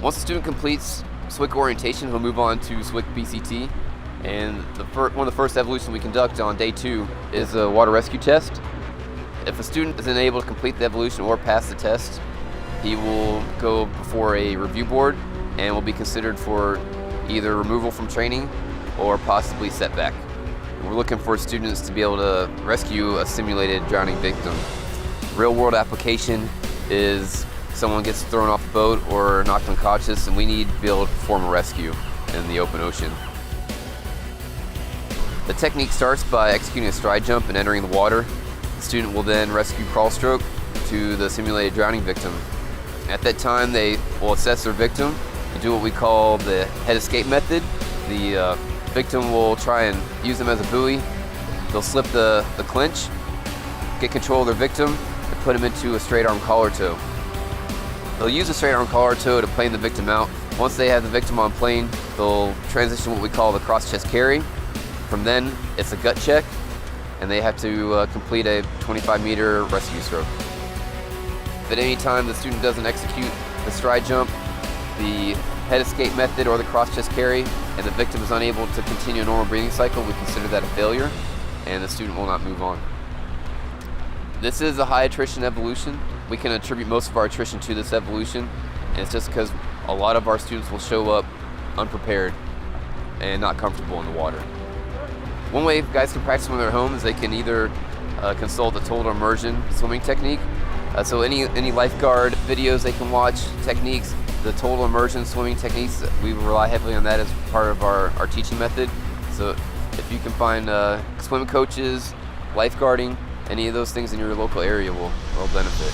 Once the student completes SWIC orientation, he'll move on to SWIC BCT. And one of the first evolutions we conduct on day 2 is a water rescue test. If a student isn't able to complete the evolution or pass the test, he will go before a review board and will be considered for either removal from training or possibly setback. We're looking for students to be able to rescue a simulated drowning victim. Real world application is someone gets thrown off a boat or knocked unconscious, and we need to be able to perform a rescue in the open ocean. The technique starts by executing a stride jump and entering the water. The student will then rescue crawl stroke to the simulated drowning victim. At that time, they will assess their victim and do what we call the head escape method. The victim will try and use them as a buoy. They'll slip the clinch, get control of their victim, and put him into a straight arm collar tow. They'll use a straight arm collar tow to plane the victim out. Once they have the victim on plane, they'll transition to what we call the cross chest carry. From then, it's a gut check, and they have to complete a 25-meter rescue stroke. If at any time the student doesn't execute the stride jump, the head escape method, or the cross chest carry, and the victim is unable to continue a normal breathing cycle, we consider that a failure, and the student will not move on. This is a high attrition evolution. We can attribute most of our attrition to this evolution, and it's just because a lot of our students will show up unprepared and not comfortable in the water. One way guys can practice when they're home is they can either consult the total immersion swimming technique. So any lifeguard videos they can watch, techniques, the total immersion swimming techniques, we rely heavily on that as part of our teaching method. So if you can find swim coaches, lifeguarding, any of those things in your local area will benefit.